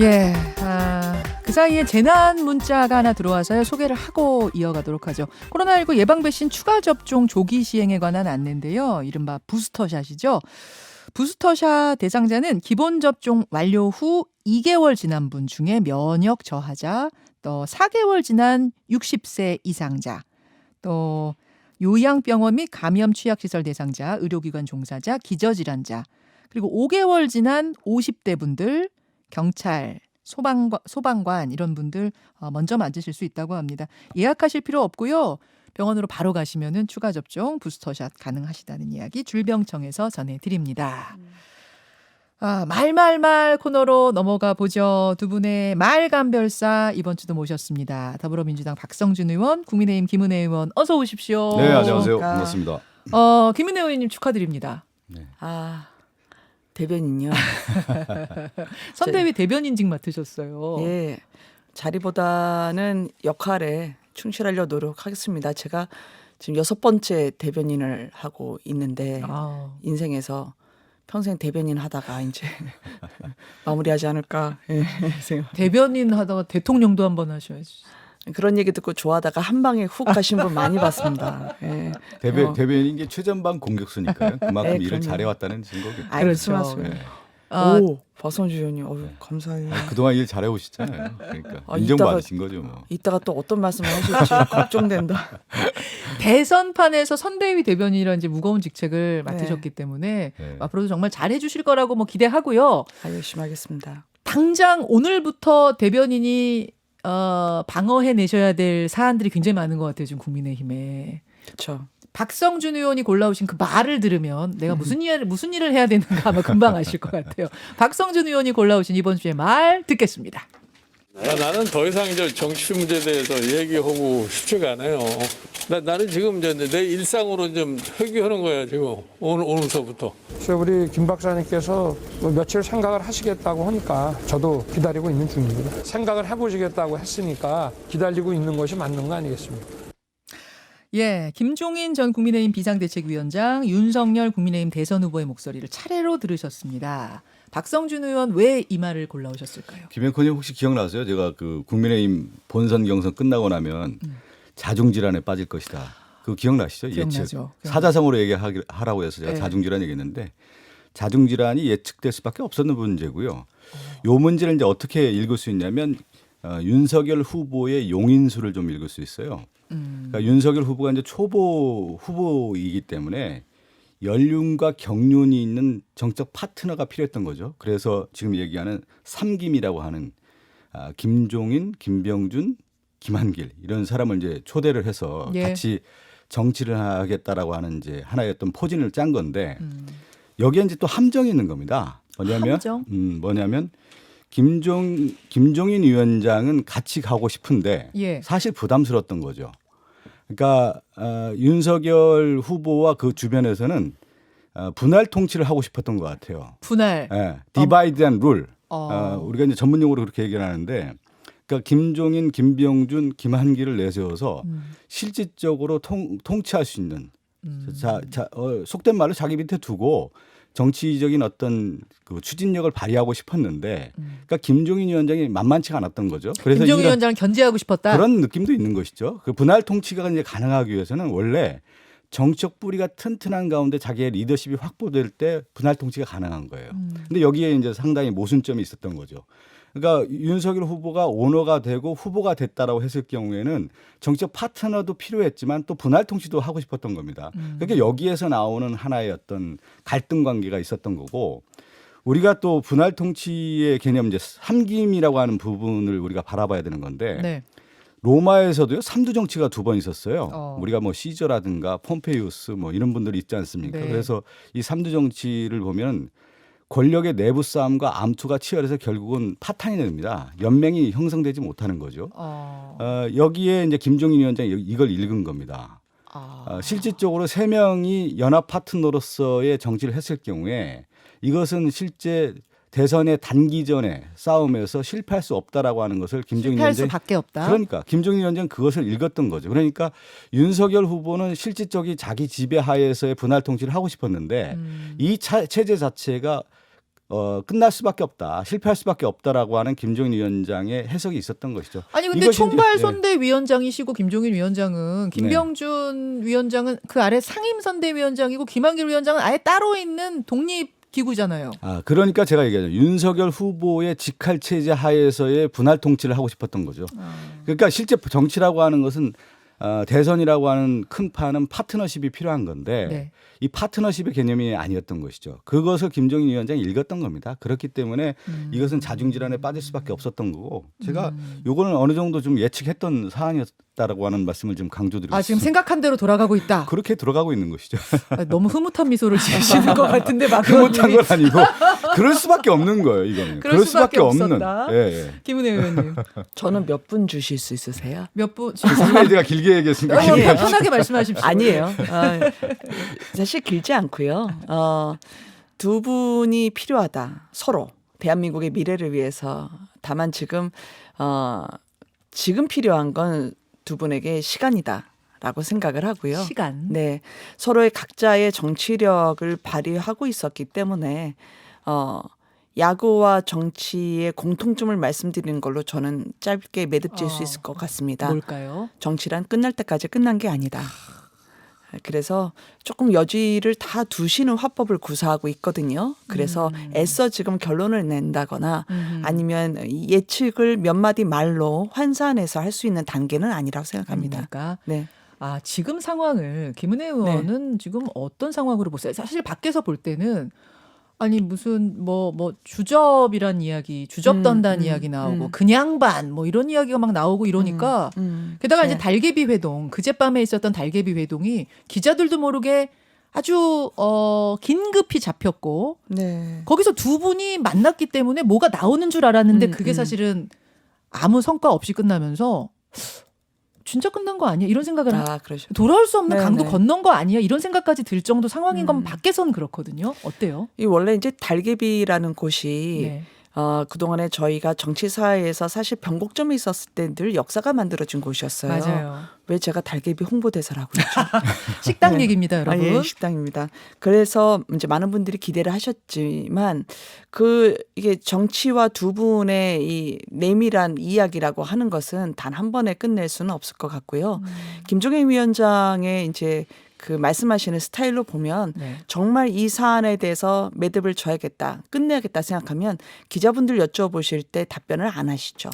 예, 그 사이에 재난 문자가 하나 들어와서요. 소개를 하고 이어가도록 하죠. 코로나19 예방 백신 추가 접종 조기 시행에 관한 안내인데요. 이른바 부스터샷이죠. 부스터샷 대상자는 기본 접종 완료 후 2개월 지난 분 중에 면역 저하자, 또 4개월 지난 60세 이상자, 또 요양병원 및 감염 취약시설 대상자, 의료기관 종사자, 기저질환자, 그리고 5개월 지난 50대 분들, 경찰, 소방관 이런 분들 먼저 맞으실 수 있다고 합니다. 예약하실 필요 없고요. 병원으로 바로 가시면은 추가 접종 부스터샷 가능하시다는 이야기 줄병청에서 전해드립니다. 말말말 코너로 넘어가 보죠. 두 분의 말감별사 이번 주도 모셨습니다. 더불어민주당 박성준 의원, 국민의힘 김은혜 의원 어서 오십시오. 네, 안녕하세요. 반갑습니다. 김은혜 의원님 축하드립니다. 네. 대변인요. 선대위 대변인직 맡으셨어요. 예, 자리보다는 역할에 충실하려 노력하겠습니다. 제가 지금 6번째 대변인을 하고 있는데 인생에서 평생 대변인 하다가 이제 마무리하지 않을까. 예, 대변인 하다가 대통령도 한번 하셔야지. 그런 얘기 듣고 좋아하다가 한 방에 훅 가신 분 많이 봤습니다. 예. 대변인 게 최전방 공격수니까요. 그만큼 일을 그럼요. 잘해왔다는 증거겠죠. 그렇죠. 맞습니다. 네. 오, 박성주 의원님, 감사해요. 그동안 일 잘해오셨잖아요. 그러니까 아, 인정받으신 거죠. 뭐. 이따가 또 어떤 말씀을 하실지 걱정된다. 대선판에서 선대위 대변인이라는 이제 무거운 직책을 맡으셨기 때문에 네. 앞으로도 정말 잘해주실 거라고 뭐 기대하고요. 열심히 하겠습니다. 당장 오늘부터 대변인이 방어해 내셔야 될 사안들이 굉장히 많은 것 같아요. 지금 국민의힘에. 그렇죠. 박성준 의원이 골라오신 그 말을 들으면 내가 무슨 일을 해야 되는가 아마 금방 아실 것 같아요. 박성준 의원이 골라오신 이번 주의 말 듣겠습니다. 나는 더 이상 정치 문제에 대해서 얘기하고 싶지가 않아요. 나는 지금 내 일상으로 좀 회귀하는 거야 지금 오늘서부터. 우리 김 박사님께서 며칠 생각을 하시겠다고 하니까 저도 기다리고 있는 중입니다. 생각을 해보시겠다고 했으니까 기다리고 있는 것이 맞는 거 아니겠습니까? 예, 김종인 전 국민의힘 비상대책위원장, 윤석열 국민의힘 대선 후보의 목소리를 차례로 들으셨습니다. 박성준 의원 왜 이 말을 골라오셨을까요? 김영권님 혹시 기억나세요? 제가 그 국민의힘 본선 경선 끝나고 나면 자중질환에 빠질 것이다. 그거 기억나시죠? 기억나죠. 예측. 사자성어로 얘기하라고 해서 제가 네. 자중질환 얘기했는데 자중질환이 예측될 수밖에 없었는 문제고요. 요 문제를 이제 어떻게 읽을 수 있냐면 윤석열 후보의 용인수를 좀 읽을 수 있어요. 그러니까 윤석열 후보가 이제 초보 후보이기 때문에 연륜과 경륜이 있는 정적 파트너가 필요했던 거죠. 그래서 지금 얘기하는 삼김이라고 하는 김종인, 김병준, 김한길 이런 사람을 이제 초대를 해서 예. 같이 정치를 하겠다라고 하는 이제 하나의 어떤 포진을 짠 건데 여기에 이제 또 함정이 있는 겁니다. 함정? 뭐냐면 김종인 위원장은 같이 가고 싶은데 예. 사실 부담스러웠던 거죠. 그러니까 윤석열 후보와 그 주변에서는 분할 통치를 하고 싶었던 것 같아요. 분할. 예, 디바이드 앤 룰. 어. 우리가 이제 전문 용어로 그렇게 얘기를 하는데, 그러니까 김종인, 김병준, 김한길을 내세워서 실질적으로 통치할 수 있는. 속된 말로 자기 밑에 두고 정치적인 어떤 그 추진력을 발휘하고 싶었는데, 그러니까 김종인 위원장이 만만치가 않았던 거죠. 그래서 김종인 위원장을 견제하고 싶었다. 그런 느낌도 있는 것이죠. 그 분할 통치가 이제 가능하기 위해서는 원래 정책 뿌리가 튼튼한 가운데 자기의 리더십이 확보될 때 분할 통치가 가능한 거예요. 근데 여기에 이제 상당히 모순점이 있었던 거죠. 그러니까 윤석열 후보가 오너가 되고 후보가 됐다라고 했을 경우에는 정책 파트너도 필요했지만 또 분할 통치도 하고 싶었던 겁니다. 그러니까 여기에서 나오는 하나의 어떤 갈등 관계가 있었던 거고, 우리가 또 분할 통치의 개념 이제 삼김이라고 하는 부분을 우리가 바라봐야 되는 건데, 네. 로마에서도요 삼두 정치가 2번 있었어요. 우리가 뭐 시저라든가 폼페이우스 뭐 이런 분들이 있지 않습니까? 네. 그래서 이 삼두 정치를 보면 권력의 내부 싸움과 암투가 치열해서 결국은 파탄이 됩니다. 연맹이 형성되지 못하는 거죠. 여기에 이제 김종인 위원장이 이걸 읽은 겁니다. 실질적으로 3명이 연합 파트너로서의 정치를 했을 경우에 이것은 실제 대선의 단기전에 싸움에서 실패할 수 없다라고 하는 것을 김종인 실패할 위원장이 수밖에 없다. 그러니까 김종인 위원장은 그것을 읽었던 거죠. 그러니까 윤석열 후보는 실질적인 자기 지배하에서의 분할 통치를 하고 싶었는데 이 체제 자체가 끝날 수밖에 없다, 실패할 수밖에 없다라고 하는 김종인 위원장의 해석이 있었던 것이죠. 아니 근데 이것이 총괄 이제, 선대위원장이시고 김종인 위원장은 김병준 위원장은 그 아래 상임 선대위원장이고 김한길 위원장은 아예 따로 있는 독립 기구잖아요. 그러니까 제가 얘기하죠. 윤석열 후보의 직할 체제 하에서의 분할 통치를 하고 싶었던 거죠. 그러니까 실제 정치라고 하는 것은 대선이라고 하는 큰 판은 파트너십이 필요한 건데 네. 이 파트너십의 개념이 아니었던 것이죠. 그것을 김종인 위원장이 읽었던 겁니다. 그렇기 때문에 이것은 자중질환에 빠질 수밖에 없었던 거고 제가 요거는 어느 정도 좀 예측했던 사안이었다라고 하는 말씀을 좀 강조드리고 지금 싶습니다. 생각한 대로 돌아가고 있다. 그렇게 들어가고 있는 것이죠. 너무 흐뭇한 미소를 지으시는 것 같은데 막 그못한 건 아니고 그럴 수밖에 없는 거예요. 이거는 그럴 수밖에 없는. 없었다. 예. 김은혜 의원님 저는 몇 분 주실 수 있으세요? 몇 분? 상당히 제가 길게 얘기했습니다. 아니요, 아니에요. 편하게 말씀하십시오. 아니에요. 사실 길지 않고요. 두 분이 필요하다. 서로 대한민국의 미래를 위해서. 다만 지금 필요한 건 두 분에게 시간이다라고 생각을 하고요. 시간. 네, 서로의 각자의 정치력을 발휘하고 있었기 때문에 야구와 정치의 공통점을 말씀드리는 걸로 저는 짧게 매듭질 수 있을 것 같습니다. 뭘까요? 정치란 끝날 때까지 끝난 게 아니다. 그래서 조금 여지를 다 두시는 화법을 구사하고 있거든요. 그래서 애써 지금 결론을 낸다거나 아니면 예측을 몇 마디 말로 환산해서 할 수 있는 단계는 아니라고 생각합니다. 아닙니까? 네. 지금 상황을 김은혜 의원은 지금 어떤 상황으로 보세요? 사실 밖에서 볼 때는 아니 무슨 뭐 주접이란 이야기, 주접 던단 이야기 나오고 그냥 반 뭐 이런 이야기가 막 나오고 이러니까 게다가 이제 네. 달개비 회동, 그젯밤에 있었던 달개비 회동이 기자들도 모르게 아주 긴급히 잡혔고 네. 거기서 두 분이 만났기 때문에 뭐가 나오는 줄 알았는데 그게 사실은 아무 성과 없이 끝나면서 진짜 끝난 거 아니야? 이런 생각을 그러죠. 돌아올 수 없는 네, 강도 네. 건넌 거 아니야? 이런 생각까지 들 정도 상황인 건 밖에서는 그렇거든요. 어때요? 이 원래 이제 달개비라는 곳이 네. 그동안에 저희가 정치 사회에서 사실 변곡점이 있었을 때 늘 역사가 만들어진 곳이었어요. 맞아요. 왜 제가 달개비 홍보대사라고 했죠? 식당 네. 얘기입니다, 여러분. 예, 식당입니다. 그래서 이제 많은 분들이 기대를 하셨지만 이게 정치와 두 분의 이 내밀한 이야기라고 하는 것은 단 한 번에 끝낼 수는 없을 것 같고요. 김종인 위원장의 이제 그 말씀하시는 스타일로 보면 네. 정말 이 사안에 대해서 매듭을 져야겠다, 끝내야겠다 생각하면 기자분들 여쭤보실 때 답변을 안 하시죠.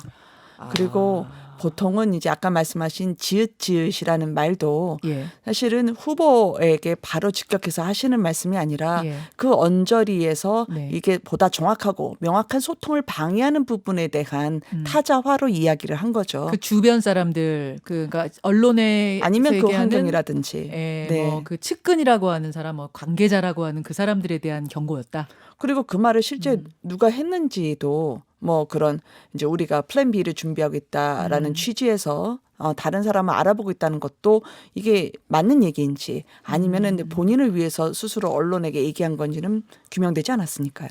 그리고 보통은 이제 아까 말씀하신 지읒지읒이라는 말도 예. 사실은 후보에게 바로 직격해서 하시는 말씀이 아니라 예. 그 언저리에서 네. 이게 보다 정확하고 명확한 소통을 방해하는 부분에 대한 타자화로 이야기를 한 거죠. 그 주변 사람들, 그러니까 언론에 아니면 그 얘기하는 환경이라든지. 네. 그 측근이라고 하는 사람, 관계자라고 하는 그 사람들에 대한 경고였다. 그리고 그 말을 실제 누가 했는지도 그런 이제 우리가 플랜 B를 준비하고 있다라는 취지에서 다른 사람을 알아보고 있다는 것도 이게 맞는 얘기인지 아니면은 본인을 위해서 스스로 언론에게 얘기한 건지는 규명되지 않았으니까요.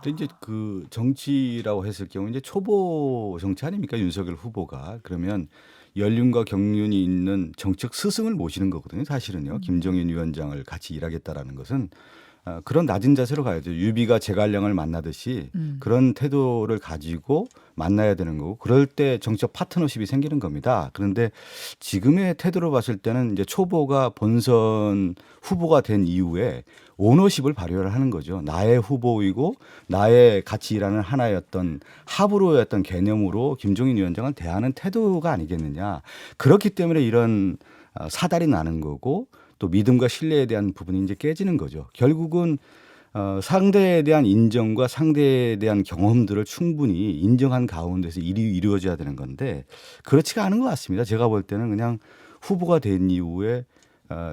근데 이제 그 정치라고 했을 경우 이제 초보 정치 아닙니까? 윤석열 후보가. 그러면 연륜과 경륜이 있는 정책 스승을 모시는 거거든요. 사실은요. 김종인 위원장을 같이 일하겠다라는 것은 그런 낮은 자세로 가야죠. 유비가 제갈량을 만나듯이 그런 태도를 가지고 만나야 되는 거고 그럴 때 정치적 파트너십이 생기는 겁니다. 그런데 지금의 태도로 봤을 때는 이제 초보가 본선 후보가 된 이후에 오너십을 발휘를 하는 거죠. 나의 후보이고 나의 같이 일하는 하나였던 합으로였던 개념으로 김종인 위원장을 대하는 태도가 아니겠느냐. 그렇기 때문에 이런 사달이 나는 거고 또 믿음과 신뢰에 대한 부분이 이제 깨지는 거죠. 결국은 상대에 대한 인정과 상대에 대한 경험들을 충분히 인정한 가운데서 일이 이루어져야 되는 건데 그렇지가 않은 것 같습니다. 제가 볼 때는 그냥 후보가 된 이후에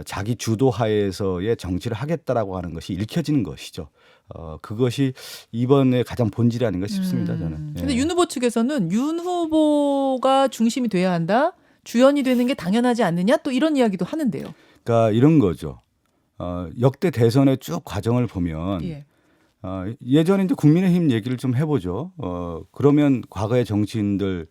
자기 주도하에서의 정치를 하겠다라고 하는 것이 읽혀지는 것이죠. 그것이 이번에 가장 본질이 아닌가 싶습니다. 저는. 근데 윤 후보 측에서는 윤 후보가 중심이 돼야 한다. 주연이 되는 게 당연하지 않느냐 또 이런 이야기도 하는데요. 그러니까 이런 거죠. 역대 대선의 쭉 과정을 보면 예. 예전에 이제 국민의힘 얘기를 좀 해보죠. 그러면 과거의 정치인들이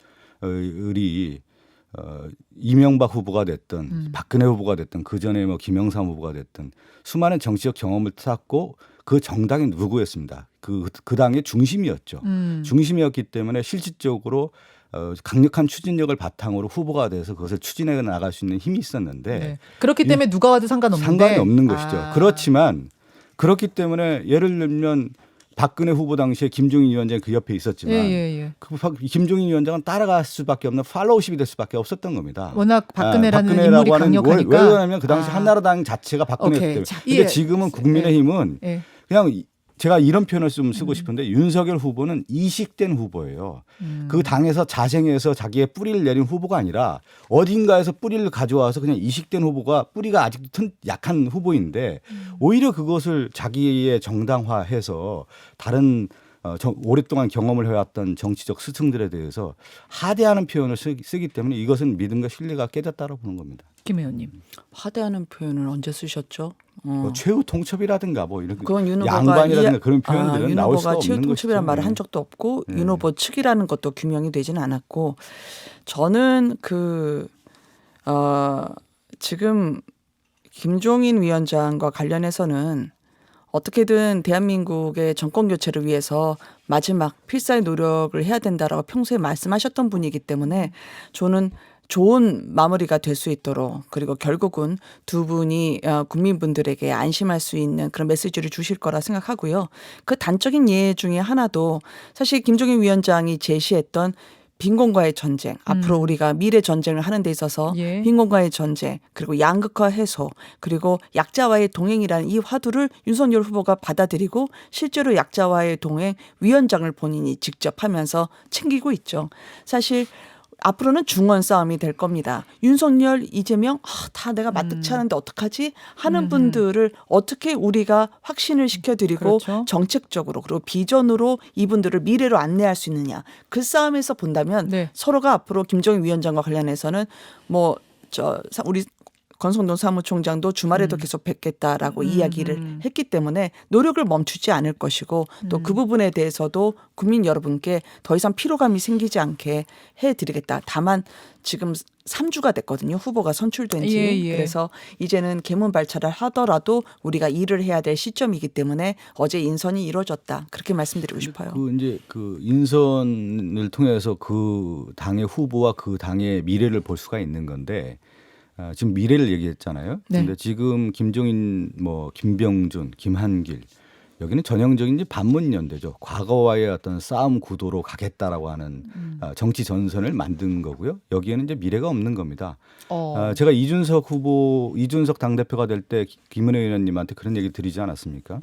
이명박 후보가 됐든 박근혜 후보가 됐든 그 전에 뭐 김영삼 후보가 됐든 수많은 정치적 경험을 쌓고 그 정당이 누구였습니다. 그 당의 중심이었죠. 중심이었기 때문에 실질적으로 강력한 추진력을 바탕으로 후보가 돼서 그것을 추진해 나갈 수 있는 힘이 있었는데 네. 그렇기 때문에 누가 와도 상관없는데 상관이 없는 것이죠. 그렇지만 그렇기 때문에 예를 들면 박근혜 후보 당시에 김종인 위원장이 그 옆에 있었지만 예. 그 김종인 위원장은 따라갈 수밖에 없는 팔로우십이 될 수밖에 없었던 겁니다. 워낙 박근혜라는 박근혜라고 인물이 하는 강력하니까. 왜 그러냐면 그 당시 한나라당 자체가 박근혜였기 오케이. 때문에. 자, 근데 예. 지금은 국민의힘은 예. 그냥 제가 이런 표현을 좀 쓰고 싶은데 윤석열 후보는 이식된 후보예요. 그 당에서 자생해서 자기의 뿌리를 내린 후보가 아니라 어딘가에서 뿌리를 가져와서 그냥 이식된 후보가 뿌리가 아직도 약한 후보인데 오히려 그것을 자기의 정당화해서 다른 오랫동안 경험을 해왔던 정치적 스승들에 대해서 하대하는 표현을 쓰기 때문에 이것은 믿음과 신뢰가 깨졌다고 보는 겁니다. 김 의원님. 하대하는 표현을 언제 쓰셨죠? 뭐 최후 통첩이라든가 뭐 이런 그건 윤 후보가 양반이라든가 그런 표현들은 윤 나올 후보가 수가 최후 없는 통첩이라는 것이죠. 말을 한 적도 없고 윤 후보 측이라는 것도 규명이 되지는 않았고 저는 지금 김종인 위원장과 관련해서는 어떻게든 대한민국의 정권 교체를 위해서 마지막 필사의 노력을 해야 된다라고 평소에 말씀하셨던 분이기 때문에 저는 좋은 마무리가 될 수 있도록 그리고 결국은 두 분이 국민분들에게 안심할 수 있는 그런 메시지를 주실 거라 생각하고요. 그 단적인 예 중에 하나도 사실 김종인 위원장이 제시했던 빈곤과의 전쟁, 앞으로 우리가 미래 전쟁을 하는 데 있어서 예. 빈곤과의 전쟁, 그리고 양극화 해소, 그리고 약자와의 동행이라는 이 화두를 윤석열 후보가 받아들이고 실제로 약자와의 동행 위원장을 본인이 직접 하면서 챙기고 있죠. 사실 앞으로는 중원 싸움이 될 겁니다. 윤석열, 이재명 다 내가 마뜩치 않은데 어떡하지 하는 분들을 어떻게 우리가 확신을 시켜드리고 그렇죠. 정책적으로 그리고 비전으로 이분들을 미래로 안내할 수 있느냐. 그 싸움에서 본다면 네. 서로가 앞으로 김정인 위원장과 관련해서는 우리 권성동 사무총장도 주말에도 계속 뵙겠다라고 이야기를 했기 때문에 노력을 멈추지 않을 것이고 또 그 부분에 대해서도 국민 여러분께 더 이상 피로감이 생기지 않게 해드리겠다. 다만 지금 3주가 됐거든요. 후보가 선출된 지. 예. 그래서 이제는 개문 발차를 하더라도 우리가 일을 해야 될 시점이기 때문에 어제 인선이 이루어졌다. 그렇게 말씀드리고 싶어요. 이제 그 인선을 통해서 그 당의 후보와 그 당의 미래를 볼 수가 있는 건데 지금 미래를 얘기했잖아요. 네. 근데 지금 김종인, 김병준, 김한길 여기는 전형적인 이제 반문연대죠. 과거와의 어떤 싸움 구도로 가겠다라고 하는 정치 전선을 만든 거고요. 여기에는 이제 미래가 없는 겁니다. 제가 이준석 당대표가 될 때 김은혜 의원님한테 그런 얘기 드리지 않았습니까?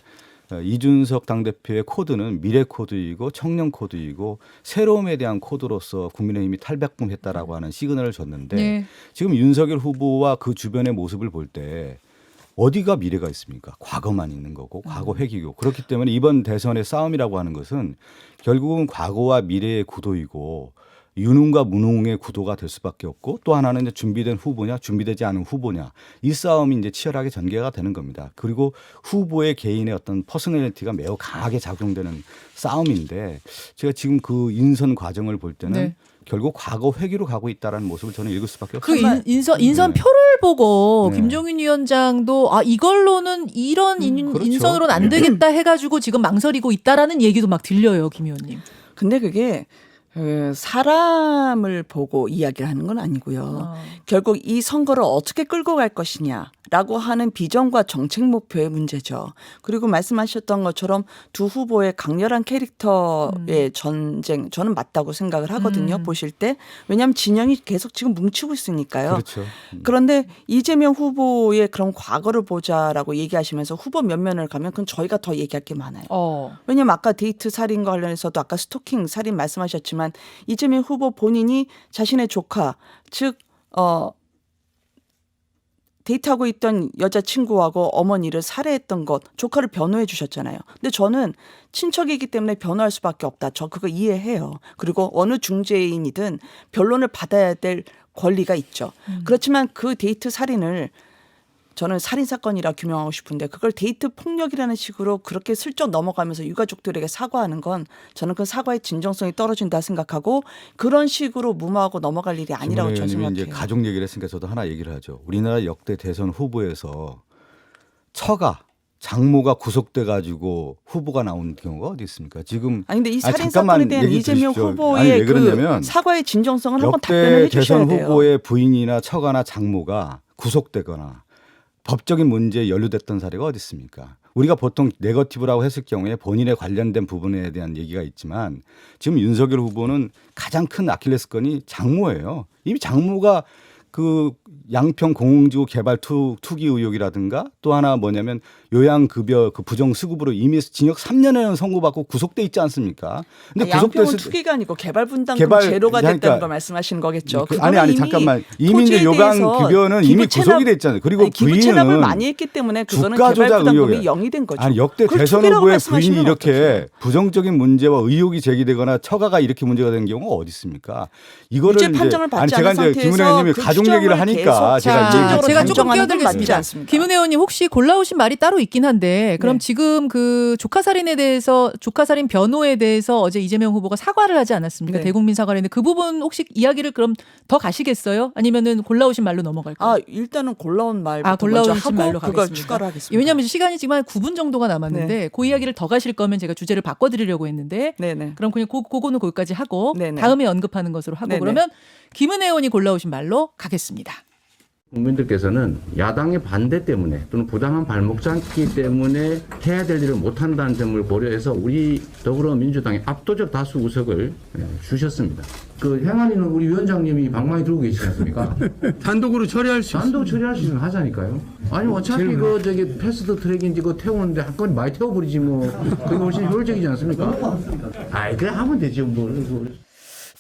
이준석 당대표의 코드는 미래 코드이고 청년 코드이고 새로움에 대한 코드로서 국민의힘이 탈바꿈했다라고 하는 시그널을 줬는데 네. 지금 윤석열 후보와 그 주변의 모습을 볼 때 어디가 미래가 있습니까? 과거만 있는 거고 과거 회귀고 그렇기 때문에 이번 대선의 싸움이라고 하는 것은 결국은 과거와 미래의 구도이고 유능과 무능의 구도가 될 수밖에 없고 또 하나는 이제 준비된 후보냐 준비되지 않은 후보냐 이 싸움이 이제 치열하게 전개가 되는 겁니다. 그리고 후보의 개인의 어떤 퍼스널리티가 매우 강하게 작용되는 싸움인데 제가 지금 그 인선 과정을 볼 때는 네. 결국 과거 회귀로 가고 있다라는 모습을 저는 읽을 수밖에 그 없습니다. 인선 네. 표를 보고 네. 김종인 위원장도 이걸로는 이런 그렇죠. 인선으로는 안 되겠다 해가지고 지금 망설이고 있다라는 얘기도 막 들려요, 김 의원님. 근데 그게 사람을 보고 이야기를 하는 건 아니고요. 결국 이 선거를 어떻게 끌고 갈 것이냐라고 하는 비전과 정책 목표의 문제죠. 그리고 말씀하셨던 것처럼 두 후보의 강렬한 캐릭터의 전쟁 저는 맞다고 생각을 하거든요. 보실 때. 왜냐하면 진영이 계속 지금 뭉치고 있으니까요. 그렇죠. 그런데 이재명 후보의 그런 과거를 보자라고 얘기하시면서 후보 면면을 가면 그건 저희가 더 얘기할 게 많아요. 왜냐하면 아까 데이트 살인과 관련해서도 아까 스토킹 살인 말씀하셨지만 이재명 후보 본인이 자신의 조카 즉 데이트하고 있던 여자친구하고 어머니를 살해했던 것 조카를 변호해 주셨잖아요. 근데 저는 친척이기 때문에 변호할 수밖에 없다. 저 그거 이해해요. 그리고 어느 중재인이든 변론을 받아야 될 권리가 있죠. 그렇지만 그 데이트 살인을 저는 살인사건이라 규명하고 싶은데 그걸 데이트 폭력이라는 식으로 그렇게 슬쩍 넘어가면서 유가족들에게 사과하는 건 저는 그 사과의 진정성이 떨어진다 생각하고 그런 식으로 무마하고 넘어갈 일이 아니라고 저는 김은혜 의원님이 생각해요. 이제 가족 얘기를 했으니까 저도 하나 얘기를 하죠. 우리나라 역대 대선 후보에서 처가 장모가 구속돼 가지고 후보가 나온 경우가 어디 있습니까? 지금 아니 근데 이 살인 잠깐만 사건에 대한 얘기 이재명 들으십시오. 후보의 아니, 왜 그 그러냐면 사과의 진정성을 한번 답변을 역대 해주셔야 대선 돼요. 후보의 부인이나 처가나 장모가 구속되거나 법적인 문제에 연루됐던 사례가 어디 있습니까? 우리가 보통 네거티브라고 했을 경우에 본인에 관련된 부분에 대한 얘기가 있지만 지금 윤석열 후보는 가장 큰 아킬레스건이 장모예요. 이미 장모가 그 양평 공공지구 개발 투기 의혹이라든가 또 하나 뭐냐면 요양급여 그 부정수급으로 이미 징역 3년에는 선고받고 구속돼 있지 않습니까? 근데 양평은 구속됐을 투기가 아니고 개발분담금 개발- 제로가 됐다는 그러니까 걸 말씀하시는 거겠죠. 아니 그거는 이미 잠깐만 이미 이제 토지에 요양급여는 대해서 이미 기부 구속이 체납- 됐잖아요. 그리고 아니, 기부 체납을 부인은 많이 했기 때문에 그거는 주가 조작 개발부담금이 의혹이야. 0이 된 거죠. 아니 역대 그걸 대선 투기라고 후보의 말씀하시면 부인이 이렇게 어떡해요? 부정적인 문제와 의혹이 제기되거나 처가가 이렇게 문제가 된 경우가 어디 있습니까? 이거를 유죄 이제 판정을 받지 제가 않은 이제 김은혜 상태에서 의원님이 그 가족 얘기를 추정을 하니까 계속 제가 자, 이제 제가 조금 단정하는 건 맞지 끼어들겠습니다. 않습니까? 김은혜 의원님 혹시 골라오신 말이 따로 있긴 한데 그럼 네. 지금 그 조카살인에 대해서 조카살인 변호에 대해서 어제 이재명 후보가 사과를 하지 않았습니까? 네. 대국민 사과를 했는데 그 부분 혹시 이야기를 그럼 더 가시겠어요? 아니면은 골라오신 말로 넘어갈까요? 아 일단은 골라온 말부터 골라오신 먼저 하고 말로 그걸 가겠습니다. 추가를 하겠습니다. 왜냐하면 시간이 지금 한 9분 정도가 남았는데 네. 그 이야기를 더 가실 거면 제가 주제를 바꿔드리려고 했는데 네네. 그럼 그냥 그거는 거기까지 하고 네네. 다음에 언급하는 것으로 하고 네네. 그러면 김은혜 의원이 골라오신 말로 가겠습니다. 국민들께서는 야당의 반대 때문에 또는 부당한 발목 잡기 때문에 해야 될 일을 못한다는 점을 고려해서 우리 더불어민주당에 압도적 다수 의석을 주셨습니다. 그 행안위는 우리 위원장님이 방망이 들고 계시지 않습니까? 단독으로 처리할 수 단독 처리할 수 있으면 하자니까요. 아니 어차피 그 저기 패스트 트랙인지 그거 태우는데 한꺼번에 많이 태워버리지 뭐 그게 훨씬 효율적이지 않습니까? 아이 그래 하면 되지 뭐.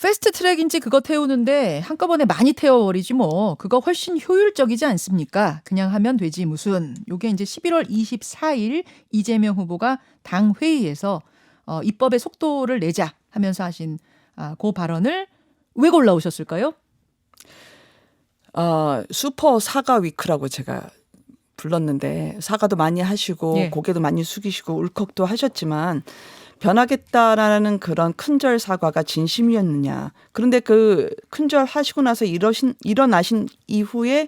패스트 트랙인지 그거 태우는데 한꺼번에 많이 태워버리지 뭐 그거 훨씬 효율적이지 않습니까? 그냥 하면 되지 무슨. 요게 이제 11월 24일 이재명 후보가 당 회의에서 입법의 속도를 내자 하면서 하신 그 발언을 왜 골라오셨을까요? 슈퍼 사과 위크라고 제가 불렀는데 사과도 많이 하시고 예. 고개도 많이 숙이시고 울컥도 하셨지만 변하겠다라는 그런 큰절 사과가 진심이었느냐. 그런데 그 큰절 하시고 나서 일어나신 이후에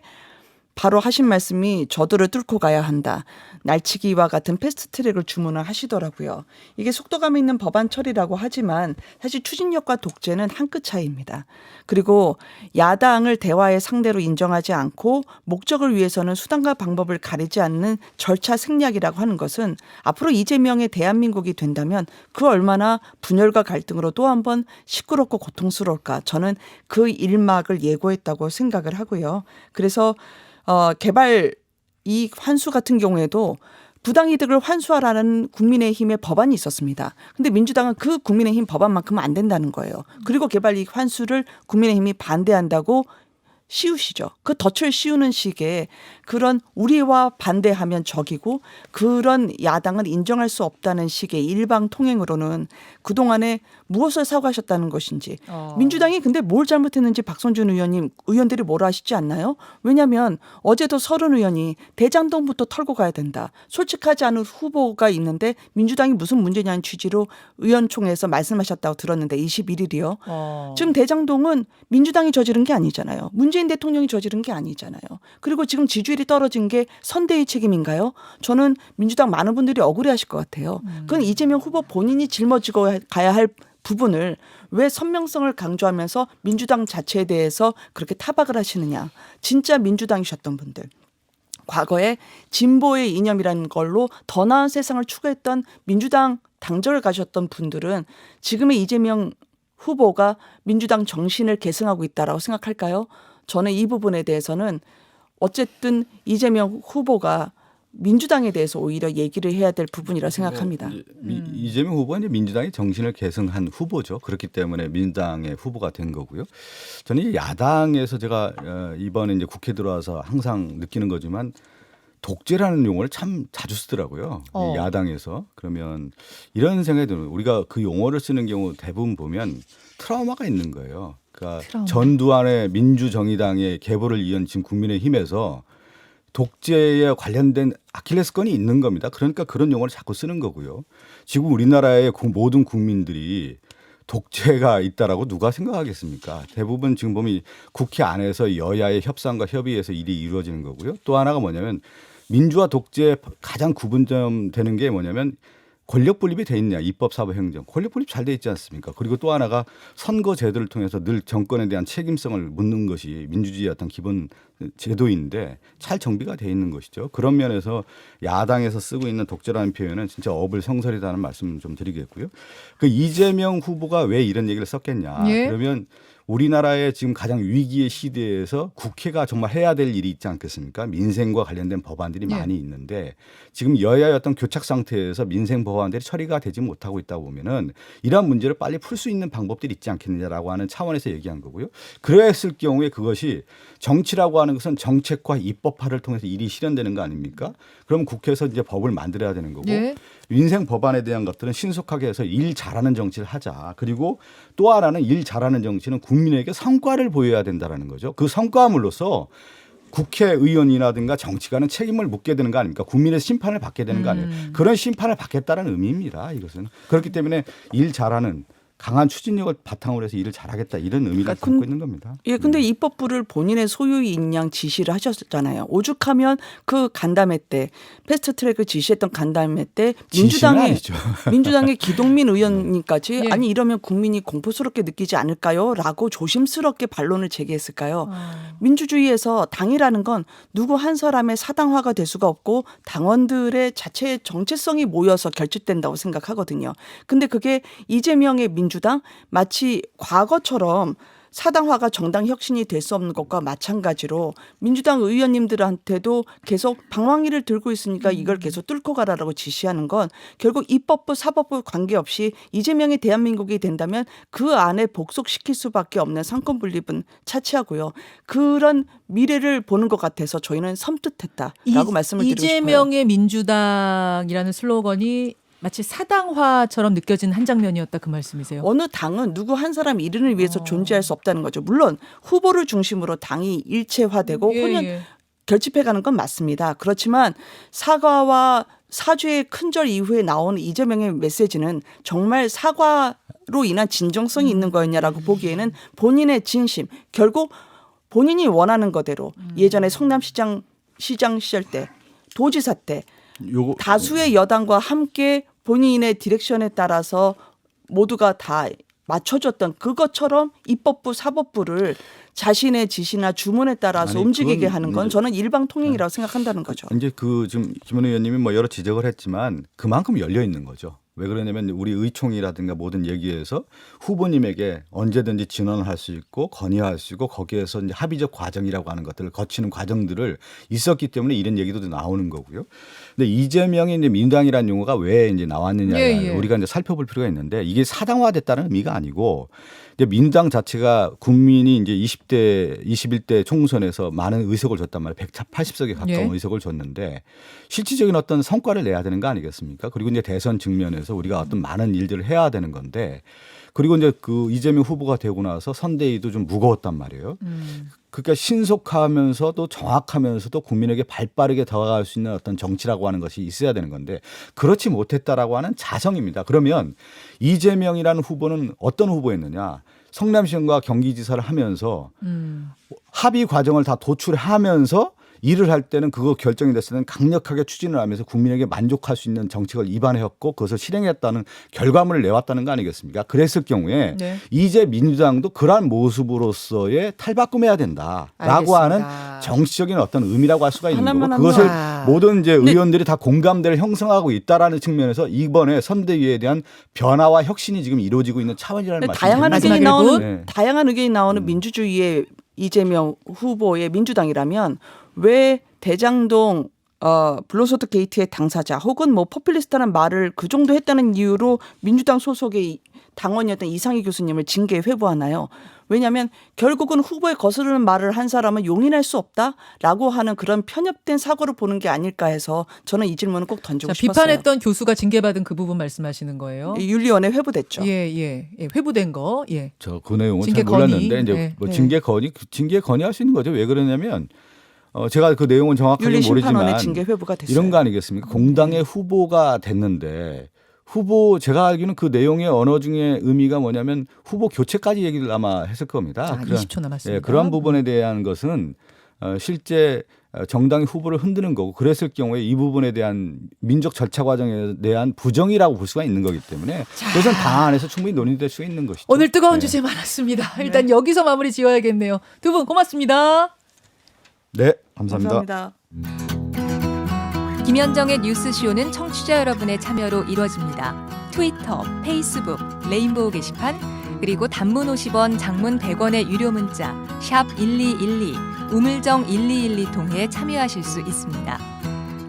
바로 하신 말씀이 저도를 뚫고 가야 한다. 날치기와 같은 패스트트랙을 주문을 하시더라고요. 이게 속도감 있는 법안 처리라고 하지만 사실 추진력과 독재는 한 끗 차이입니다. 그리고 야당을 대화의 상대로 인정하지 않고 목적을 위해서는 수단과 방법을 가리지 않는 절차 생략이라고 하는 것은 앞으로 이재명의 대한민국이 된다면 그 얼마나 분열과 갈등으로 또 한 번 시끄럽고 고통스러울까. 저는 그 일막을 예고했다고 생각을 하고요. 그래서 개발 이익 환수 같은 경우에도 부당이득을 환수하라는 국민의힘의 법안이 있었습니다. 근데 민주당은 그 국민의힘 법안만큼은 안 된다는 거예요. 그리고 개발 이익 환수를 국민의힘이 반대한다고 씌우시죠. 그 덫을 씌우는 식의 그런 우리와 반대하면 적이고 그런 야당은 인정할 수 없다는 식의 일방통행으로는 그동안에 무엇을 사과하셨다는 것인지 민주당이 근데 뭘 잘못했는지 박성준 의원들이 뭐라 하시지 않나요? 왜냐하면 어제도 서른 의원이 대장동부터 털고 가야 된다. 솔직하지 않은 후보가 있는데 민주당이 무슨 문제냐는 취지로 의원총회에서 말씀하셨다고 들었는데 21일이요. 지금 대장동은 민주당이 저지른 게 아니잖아요. 문재인 대통령이 저지른 게 아니잖아요. 그리고 지금 지지율이 떨어진 게 선대의 책임인가요? 저는 민주당 많은 분들이 억울해하실 것 같아요. 그건 이재명 후보 본인이 짊어지고 가야 할 부분을 왜 선명성을 강조하면서 민주당 자체에 대해서 그렇게 타박을 하시느냐. 진짜 민주당이셨던 분들. 과거에 진보의 이념이라는 걸로 더 나은 세상을 추구했던 민주당 당적을 가졌던 분들은 지금의 이재명 후보가 민주당 정신을 계승하고 있다라고 생각할까요? 저는 이 부분에 대해서는 어쨌든 이재명 후보가 민주당에 대해서 오히려 얘기를 해야 될 부분이라 생각합니다. 이재명 후보는 이제 민주당의 정신을 계승한 후보죠. 그렇기 때문에 민주당의 후보가 된 거고요. 저는 이 야당에서 제가 이번에 이제 국회 들어와서 항상 느끼는 거지만 독재라는 용어를 참 자주 쓰더라고요. 이 야당에서. 그러면 이런 생각이 드는 거예요. 우리가 그 용어를 쓰는 경우 대부분 보면 트라우마가 있는 거예요. 그러니까 트라우마. 전두환의 민주정의당의 계보를 이은 지금 국민의힘에서 독재에 관련된 아킬레스건이 있는 겁니다. 그러니까 그런 용어를 자꾸 쓰는 거고요. 지금 우리나라의 모든 국민들이 독재가 있다라고 누가 생각하겠습니까? 대부분 지금 보면 국회 안에서 여야의 협상과 협의에서 일이 이루어지는 거고요. 또 하나가 뭐냐면 민주와 독재의 가장 구분점 되는 게 뭐냐면 권력 분립이 돼 있냐. 입법, 사법, 행정. 권력 분립 잘 돼 있지 않습니까? 그리고 또 하나가 선거 제도를 통해서 늘 정권에 대한 책임성을 묻는 것이 민주주의의 어떤 기본 제도인데 잘 정비가 돼 있는 것이죠. 그런 면에서 야당에서 쓰고 있는 독재라는 표현은 진짜 어불성설이라는 말씀 좀 드리겠고요. 그 이재명 후보가 왜 이런 얘기를 썼겠냐. 예. 그러면 우리나라의 지금 가장 위기의 시대에서 국회가 정말 해야 될 일이 있지 않겠습니까? 민생과 관련된 법안들이 예. 많이 있는데 지금 여야의 어떤 교착 상태에서 민생 법안들이 처리가 되지 못하고 있다 보면은 이러한 문제를 빨리 풀 수 있는 방법들이 있지 않겠느냐라고 하는 차원에서 얘기한 거고요. 그랬을 경우에 그것이 정치라고 하는 것은 정책과 입법화를 통해서 일이 실현되는 거 아닙니까? 그럼 국회에서 이제 법을 만들어야 되는 거고 예. 민생 법안에 대한 것들은 신속하게 해서 일 잘하는 정치를 하자. 그리고 또 하나는 일 잘하는 정치는 국민에게 성과를 보여야 된다라는 거죠. 그 성과물로서 국회의원이라든가 정치가는 책임을 묻게 되는 거 아닙니까? 국민의 심판을 받게 되는 거 아니에요. 그런 심판을 받겠다는 의미입니다. 이것은. 그렇기 때문에 일 잘하는 강한 추진력을 바탕으로 해서 일을 잘하겠다 이런 의미를 담고 있는 겁니다. 예, 근데 입법부를 본인의 소유인 양 지시를 하셨잖아요. 오죽하면 그 간담회 때 패스트트랙을 지시했던 간담회 때 민주당의 기동민 의원님까지 예. 아니 이러면 국민이 공포스럽게 느끼지 않을까요?라고 조심스럽게 반론을 제기했을까요? 민주주의에서 당이라는 건 누구 한 사람의 사당화가 될 수가 없고 당원들의 자체의 정체성이 모여서 결집된다고 생각하거든요. 근데 그게 이재명의 민주당 마치 과거처럼 사당화가 정당 혁신이 될 수 없는 것과 마찬가지로 민주당 의원님들한테도 계속 방망이를 들고 있으니까 이걸 계속 뚫고 가라라고 지시하는 건 결국 입법부 사법부 관계없이 이재명이 대한민국이 된다면 그 안에 복속시킬 수밖에 없는 상권 분립은 차치하고요. 그런 미래를 보는 것 같아서 저희는 섬뜩했다라고 말씀을 드리고 싶어요. 이재명의 민주당이라는 슬로건이 마치 사당화처럼 느껴진 한 장면이었다 그 말씀이세요? 어느 당은 누구 한 사람 이른을 위해서 존재할 수 없다는 거죠. 물론 후보를 중심으로 당이 일체화되고 혼연 결집해가는 건 맞습니다. 그렇지만 사과와 사죄의 큰절 이후에 나오는 이재명의 메시지는 정말 사과로 인한 진정성이 있는 거였냐라고 보기에는 본인의 진심, 결국 본인이 원하는 거대로 예전에 성남시장 시절 때 도지사 때 다수의 여당과 함께 본인의 디렉션에 따라서 모두가 다 맞춰줬던 그것처럼 입법부 사법부를 자신의 지시나 주문에 따라서 아니, 움직이게 그건 하는 건 저는 일방통행이라고 생각한다는 거죠. 이제 그 지금 김원 의원님이 뭐 여러 지적을 했지만 그만큼 열려 있는 거죠. 왜 그러냐면 우리 의총이라든가 모든 얘기에서 후보님에게 언제든지 진언을 할 수 있고 건의할 수 있고 거기에서 이제 합의적 과정이라고 하는 것들을 거치는 과정들을 있었기 때문에 이런 얘기도 나오는 거고요. 근데 이재명이 이제 민주당이라는 용어가 왜 이제 나왔느냐를 우리가 이제 살펴볼 필요가 있는데 이게 사당화됐다는 의미가 아니고 이제 민주당 자체가 국민이 이제 20대, 21대 총선에서 많은 의석을 줬단 말이에요. 180석에 가까운 의석을 줬는데 실질적인 어떤 성과를 내야 되는 거 아니겠습니까? 그리고 이제 대선 측면에서 우리가 어떤 많은 일들을 해야 되는 건데 그리고 이제 그 이재명 후보가 되고 나서 선대위도 좀 무거웠단 말이에요. 그러니까 신속하면서도 정확하면서도 국민에게 발빠르게 다가갈 수 있는 어떤 정치라고 하는 것이 있어야 되는 건데 그렇지 못했다라고 하는 자성입니다. 그러면 이재명이라는 후보는 어떤 후보였느냐? 성남시장과 경기지사를 하면서 합의 과정을 다 도출하면서 일을 할 때는 그거 결정이 됐을 때는 강력하게 추진을 하면서 국민에게 만족할 수 있는 정책을 입안했고 그것을 실행했다는 결과물을 내왔다는 거 아니겠습니까? 그랬을 경우에 이제 민주당도 그러한 모습으로서의 탈바꿈해야 된다라고 하는 정치적인 어떤 의미라고 할 수가 있는 거고 그것을 모든 이제 의원들이 다 공감대를 형성하고 있다라는 측면에서 이번에 선대위에 대한 변화와 혁신이 지금 이루어지고 있는 차원이라는 말씀입니다. 다양한 의견이 나오는 민주주의의 이재명 후보의 민주당이라면 왜 대장동 블루소드 게이트의 당사자 혹은 뭐 포퓰리스트라는 말을 그 정도 했다는 이유로 민주당 소속의 당원이었던 이상희 교수님을 징계에 회부하나요? 왜냐하면 결국은 후보에 거스르는 말을 한 사람은 용인할 수 없다라고 하는 그런 편협된 사고를 보는 게 아닐까 해서 저는 이 질문을 꼭 던지고 싶었어요. 비판했던 교수가 징계받은 그 부분 말씀하시는 거예요? 윤리원에 회부됐죠. 회부된 거. 저 그 내용은 잘 몰랐는데 이제 뭐 징계 건의할 수 있는 거죠. 왜 그러냐면 제가 그 내용은 정확하게 모르지만 징계 회부가 됐어요. 이런 거 아니겠습니까? 공당의 후보가 됐는데 후보 제가 알기로는 그 내용의 언어 중에 의미가 뭐냐면 후보 교체까지 얘기를 아마 했을 겁니다. 20초 남았습니다. 그런 부분에 대한 것은 실제 정당의 후보를 흔드는 거고 그랬을 경우에 이 부분에 대한 민족 절차 과정에 대한 부정이라고 볼 수가 있는 거기 때문에 그것은 당 안에서 충분히 논의될 수 있는 것이죠. 오늘 뜨거운 네. 주제 많았습니다. 일단 여기서 마무리 지어야겠네요. 두 분 고맙습니다. 네, 감사합니다. 감사합니다. 김현정의 뉴스쇼는 청취자 여러분의 참여로 이루어집니다. 트위터, 페이스북, 레인보우 게시판, 그리고 단문 50원, 장문 100원의 유료 문자 샵 1212, 우물정 1212 통해 참여하실 수 있습니다.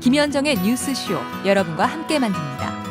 김현정의 뉴스쇼, 여러분과 함께 만듭니다.